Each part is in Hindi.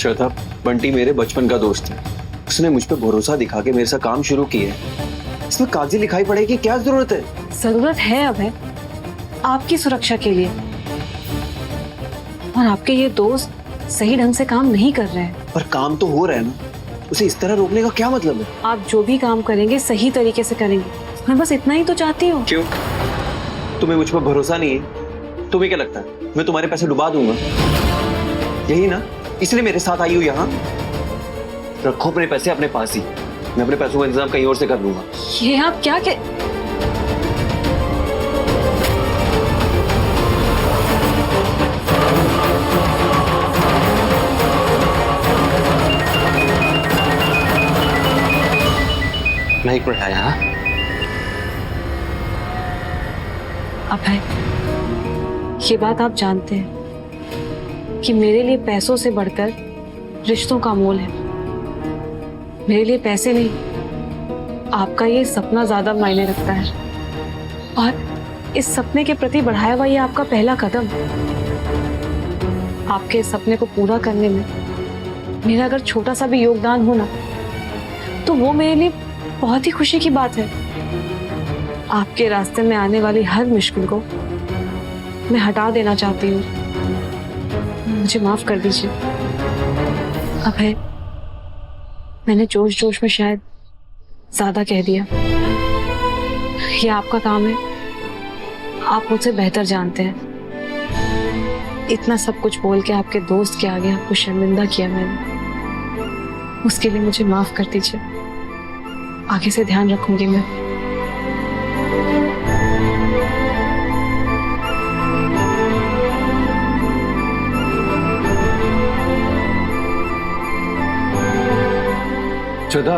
श्रद्धा, बंटी मेरे बचपन का दोस्त है। उसने मुझ पर भरोसा दिखा के मेरे साथ काम शुरू किया है। इसमें कागजी लिखाई पड़ेगी की क्या जरूरत है? जरूरत है अभय, आपकी सुरक्षा के लिए। और आपके ये दोस्त सही ढंग से काम नहीं कर रहे हैं। पर काम तो हो रहा है ना, उसे इस तरह रोकने का क्या मतलब है? आप जो भी काम करेंगे सही तरीके से करेंगे, मैं बस इतना ही तो चाहती हूँ। क्यों? तुम्हें मुझ पर भरोसा नहीं है? तुम्हें क्या लगता है मैं तुम्हारे पैसे डुबा दूंगा? यही ना, इसलिए मेरे साथ आई हो यहाँ। रखो अपने पैसे अपने पास ही, मैं अपने पैसों का इंतजाम कहीं और से कर लूंगा। ये आप क्या नहीं पढ़ाया। अभय, ये बात आप जानते हैं कि मेरे लिए पैसों से बढ़कर रिश्तों का मोल है। मेरे लिए पैसे नहीं, आपका ये सपना ज्यादा मायने रखता है। और इस सपने के प्रति बढ़ाया हुआ ये आपका पहला कदम। आपके इस सपने को पूरा करने में मेरा अगर छोटा सा भी योगदान हो ना, तो वो मेरे लिए बहुत ही खुशी की बात है। आपके रास्ते में आने वाली हर मुश्किल को मैं हटा देना चाहती हूँ। मुझे माफ कर दीजिए अभय, मैंने जोश जोश में शायद ज्यादा कह दिया। ये आपका काम है, आप मुझसे बेहतर जानते हैं। इतना सब कुछ बोल के आपके दोस्त के आगे आपको शर्मिंदा किया मैंने, उसके लिए मुझे माफ कर दीजिए। आगे से ध्यान रखूंगी मैं। श्रद्धा,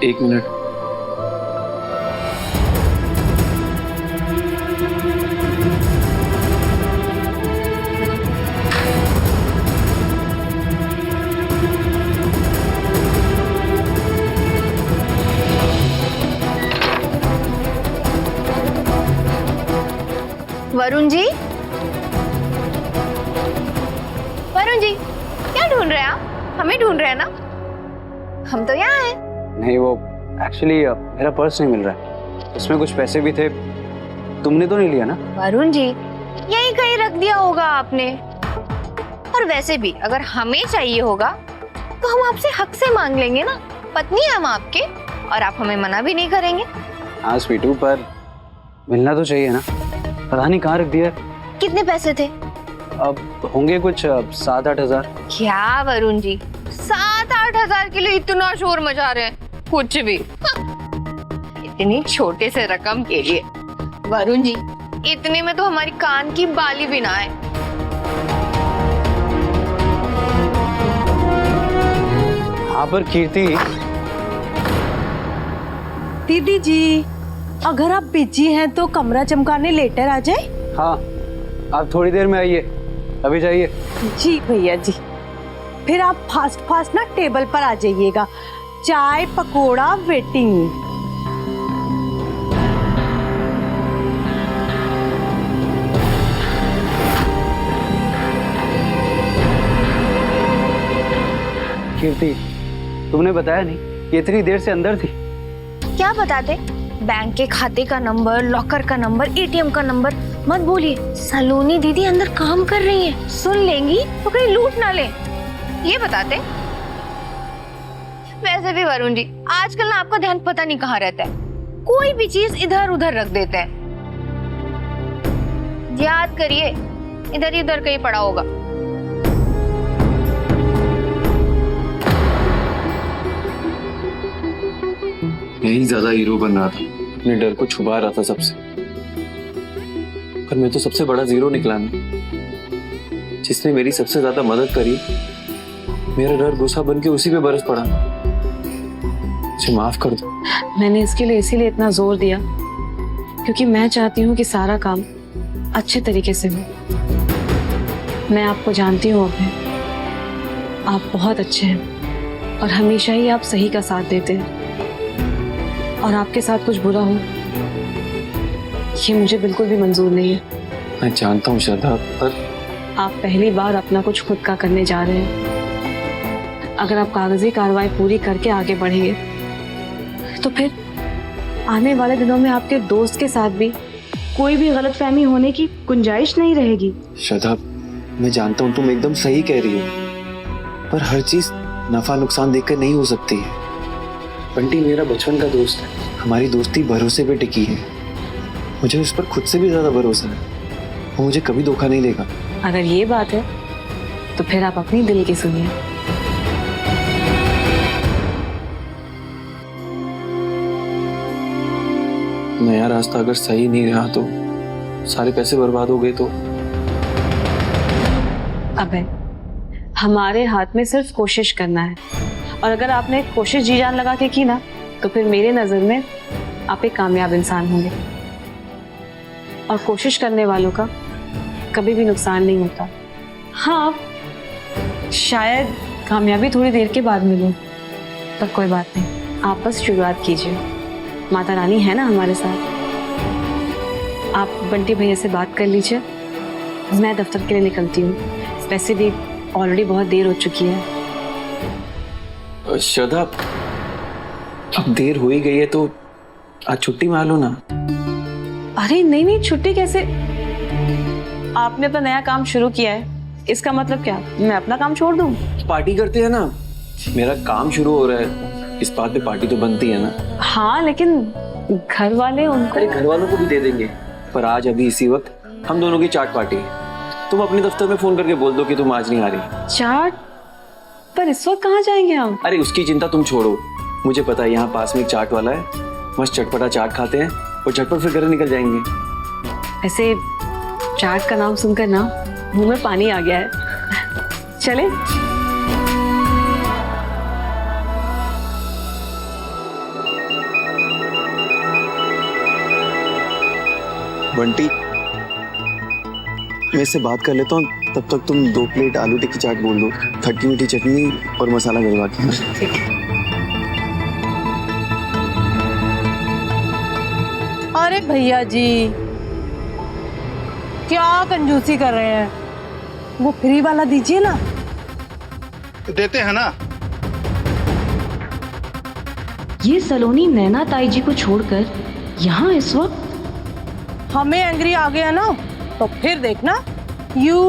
एक मिनट। वरुण जी, वरुण जी, क्या ढूंढ रहे हैं आप? हमें ढूंढ रहे हैं ना? हम तो यहाँ हैं। नहीं, वो एक्चुअली मेरा पर्स नहीं मिल रहा है, उसमें कुछ पैसे भी थे। तुमने तो नहीं लिया ना? वरुण जी, यहीं कहीं रख दिया होगा आपने। और वैसे भी अगर हमें चाहिए होगा तो हम आपसे हक से मांग लेंगे ना। पत्नी है हम आपके, और आप हमें मना भी नहीं करेंगे। हाँ स्वीटू, पर मिलना तो चाहिए ना। पता नहीं कहाँ रख दिया। कितने पैसे थे? अब होंगे कुछ 7-8 हजार। क्या वरुण जी, 7-8 हजार के लिए इतना शोर मचा रहे हैं? कुछ भी। इतनी छोटे से रकम के लिए वरुण जी, इतने में तो हमारी कान की बाली भी ना है। हाँ पर कीर्ति। दीदी जी, अगर आप बिजी हैं तो कमरा चमकाने लेटर आ जाए। हाँ, आप थोड़ी देर में आइए, अभी जाइए। जी भैया जी, फिर आप फास्ट फास्ट ना टेबल पर आ जाइएगा। चाय पकोड़ा वेटिंग। कीर्ति, तुमने बताया नहीं कि इतनी देर से अंदर थी। क्या बताते? बैंक के खाते का नंबर, लॉकर का नंबर, एटीएम का नंबर मत बोलिए। सलोनी दीदी अंदर काम कर रही है, सुन लेंगी तो कहीं लूट ना ले, ये बताते। वैसे भी वरुण जी, आजकल ना आपका ध्यान पता नहीं कहाँ रहता है, कोई भी चीज इधर उधर रख देते हैं। याद करिए, इधर ही उधर कहीं पड़ा होगा। यही ज्यादा हीरो बन रहा था, अपने डर को छुपा रहा था सबसे। पर मैं तो सबसे बड़ा जीरो निकला ना, जिसने मेरी सबसे ज्यादा मदद करी। मेरा डर गुस्सा बन के उसी पे बरस पड़ा। मुझे माफ कर दो। मैंने इसके लिए इसीलिए इतना जोर दिया क्योंकि मैं चाहती हूँ कि सारा काम अच्छे तरीके से हो। मैं आपको जानती हूँ अभय, आप बहुत अच्छे हैं और हमेशा ही आप सही का साथ देते हैं। और आपके साथ कुछ बुरा हो ये मुझे बिल्कुल भी मंजूर नहीं है। मैं जानता हूँ श्रद्धा, पर आप पहली बार अपना कुछ खुद का करने जा रहे हैं। अगर आप कागजी कार्रवाई पूरी करके आगे बढ़ेंगे तो फिर आने वाले दिनों में आपके दोस्त के साथ भी कोई भी गलतफहमी होने की गुंजाइश नहीं रहेगी। श्रद्धा, मैं जानता हूँ तुम एकदम सही कह रही हो, पर हर चीज नफा नुकसान देखकर नहीं हो सकती है। बंटी मेरा बचपन का दोस्त है, हमारी दोस्ती भरोसे पे टिकी है। मुझे उस पर खुद से भी ज्यादा भरोसा है, वो मुझे कभी धोखा नहीं देगा। अगर ये बात है तो फिर आप अपनी दिल की सुनिए। नया रास्ता अगर सही नहीं रहा तो सारे पैसे बर्बाद हो गए तो अबे, हमारे हाथ में सिर्फ कोशिश करना है, और अगर आपने कोशिश जी जान लगा के की ना तो फिर मेरे नजर में आप एक कामयाब इंसान होंगे। और कोशिश करने वालों का कभी भी नुकसान नहीं होता। हाँ, शायद कामयाबी थोड़ी देर के बाद मिले, पर कोई बात नहीं, आप बस शुरुआत कीजिए। माता रानी है ना हमारे साथ। आप बंटी भैया से बात कर लीजिए, मैं दफ्तर के लिए निकलती हूँ। वैसे भी ऑलरेडी बहुत देर हो चुकी है। श्रद्धा, अब देर हो ही गई है तो आज छुट्टी मार लो ना। अरे नहीं नहीं, छुट्टी कैसे? आपने अपना नया काम शुरू किया है, इसका मतलब क्या मैं अपना काम छोड़ दूं? पार्टी करते हैं ना, मेरा काम शुरू हो रहा है, इस बात पे पार्टी तो बनती है ना। हाँ, लेकिन घर वाले उनको। अरे घर वालों को भी दे देंगे, पर आज अभी इसी वक्त हम दोनों की चाट पार्टी है। तुम अपने दफ्तर में फोन करके बोल दो कि तुम आज नहीं आ रही। चाट? पर इस वक्त कहाँ जाएंगे हम? अरे उसकी चिंता तुम छोड़ो, मुझे पता है यहाँ पास में एक चाट वाला है, मस्त चटपटा चाट खाते हैं और झटपट फिर घर निकल जाएंगे। ऐसे चाट का नाम सुनकर ना मुंह में पानी आ गया है। चले? बंटी, मैं इससे बात कर लेता हूँ, तब तक तुम 2 प्लेट आलू टिक्की चाट बोल दो, खट्टी मीठी चटनी और मसाला भिजवा के। अरे भैया जी, क्या कंजूसी कर रहे हैं? वो फ्री वाला दीजिए ना। देते हैं ना। ये सलोनी नैना ताई जी को छोड़कर यहाँ इस वक्त? हमें एंग्री आ गया ना तो फिर देखना यू।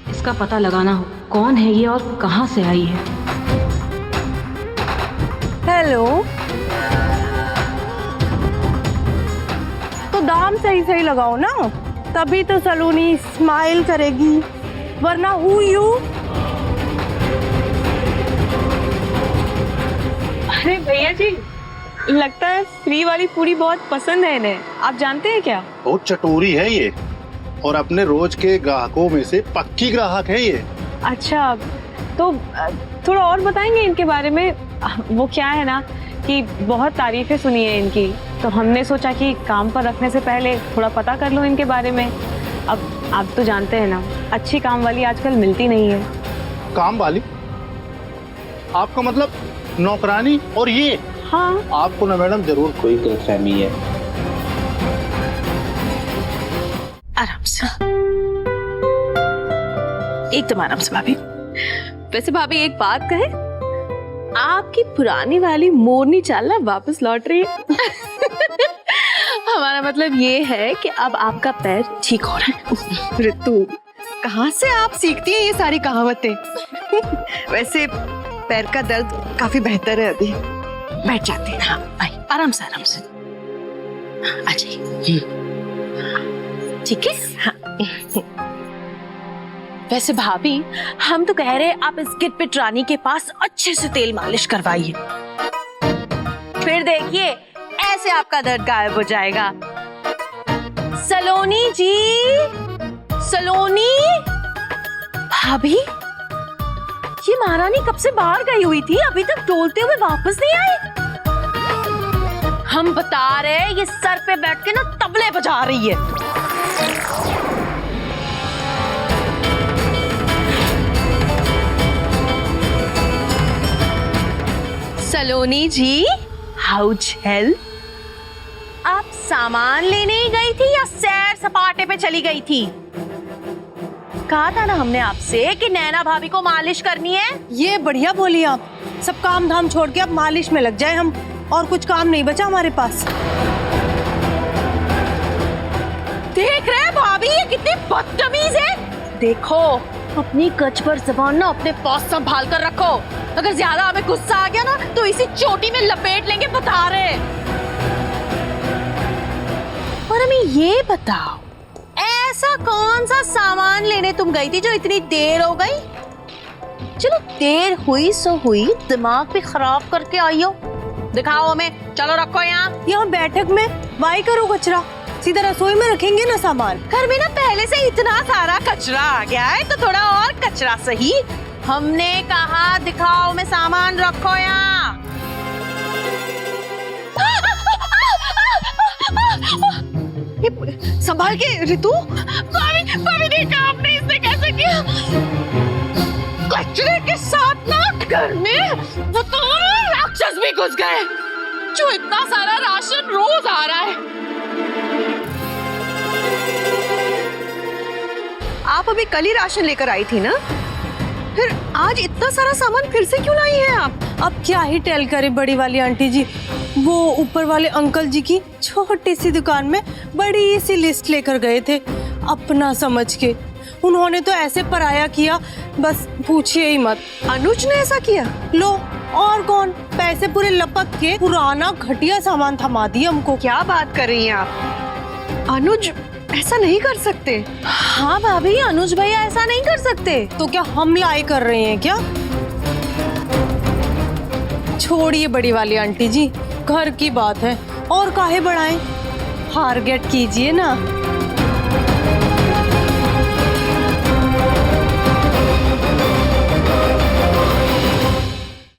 इसका पता लगाना हो कौन है ये और कहाँ से आई है। हेलो, तो दाम सही सही लगाओ ना, तभी तो सलोनी स्माइल करेगी, वरना हु यू। अरे भैया जी, लगता है फ्री वाली पूरी बहुत पसंद है इन्हें। आप जानते हैं क्या? बहुत चटोरी है ये, और अपने रोज के ग्राहकों में से पक्की ग्राहक है ये। अच्छा, तो थोड़ा और बताएंगे इनके बारे में? वो क्या है ना कि बहुत तारीफें सुनी है इनकी, तो हमने सोचा कि काम पर रखने से पहले थोड़ा पता कर लो इनके बारे में। अब आप तो जानते हैं ना, अच्छी काम वाली आजकल मिलती नहीं है। काम वाली? आपका मतलब नौकरानी? और ये? हाँ। आपको ना मैडम जरूर कोई गलतफहमी है। आराम से, एकदम आराम से भाभी। वैसे भाभी एक बात कहे, आपकी पुरानी वाली मोरनी चाल ना वापस लौट रही है। हमारा मतलब ये है कि अब आपका पैर ठीक हो रहा है। ऋतु, कहाँ से आप सीखती हैं ये सारी कहावतें? वैसे पैर का दर्द काफी बेहतर है अभी। बैठ जाते हैं। हाँ भाई, आराम से आराम से आ जाइए। ठीक है। हाँ। वैसे भाभी, हम तो कह रहे हैं आप इस गिरपिट रानी के पास अच्छे से तेल मालिश करवाइए, फिर देखिए ऐसे आपका दर्द गायब हो जाएगा। सलोनी जी, सलोनी भाभी, ये महारानी कब से बाहर गई हुई थी, अभी तक डोलते हुए वापस नहीं आई। हम बता रहे ये सर पे बैठ के ना तबले बजा रही है। सलोनी जी, हाउस हेल्प, आप सामान लेने ही गई थी या सैर सपाटे पे चली गई थी? कहा था ना हमने आपसे कि नैना भाभी को मालिश करनी है। ये बढ़िया बोली आप, सब काम धाम छोड़ के अब मालिश में लग जाए हम, और कुछ काम नहीं बचा हमारे पास। देख रहे हैं भाभी, ये कितनी बदतमीज है। देखो, अपनी कच पर जबान ना अपने पास संभाल कर रखो, अगर ज्यादा हमें गुस्सा आ गया ना तो इसी चोटी में लपेट लेंगे, बता रहे। और हमें ये बताओ, ऐसा कौन सा सामान लेने तुम गई थी जो इतनी देर हो गई? चलो देर हुई सो हुई, दिमाग भी खराब करके आई हो। दिखाओ हमें, चलो रखो यहाँ बैठक में वाई करो कचरा, सीधा रसोई में रखेंगे ना सामान। घर में ना पहले से इतना सारा कचरा आ गया है, तो थोड़ा और कचरा सही। हमने कहा दिखाओ में सामान रखो यहाँ। संभाल के ऋतु। भाभी देखा आपने इसने कैसे किया? कचरे के साथ ना घर में वो तो राक्षस भी घुस गए, जो इतना सारा राशन रोज आ रहा है। आप अभी कल ही राशन लेकर आई थी ना, फिर आज इतना सारा सामान फिर से क्यों लाई हैं आप? अब क्या ही टेल करे बड़ी वाली आंटी जी, वो ऊपर वाले अंकल जी की छोटी सी दुकान में बड़ी सी लिस्ट लेकर गए थे अपना समझ के। उन्होंने तो ऐसे पराया किया, बस पूछिए ही मत। अनुज ने ऐसा किया? लो और कौन, पैसे पूरे लपक के पुराना घटिया सामान थमा दिया हमको। क्या बात कर रही हैं आप? अनुज ऐसा नहीं कर सकते। हाँ भाभी, अनुज भैया ऐसा नहीं कर सकते। तो क्या हम लाई कर रहे हैं क्या? छोड़िए बड़ी वाली आंटी जी, घर की बात है और काहे बढ़ाएं, हार गेट कीजिए ना।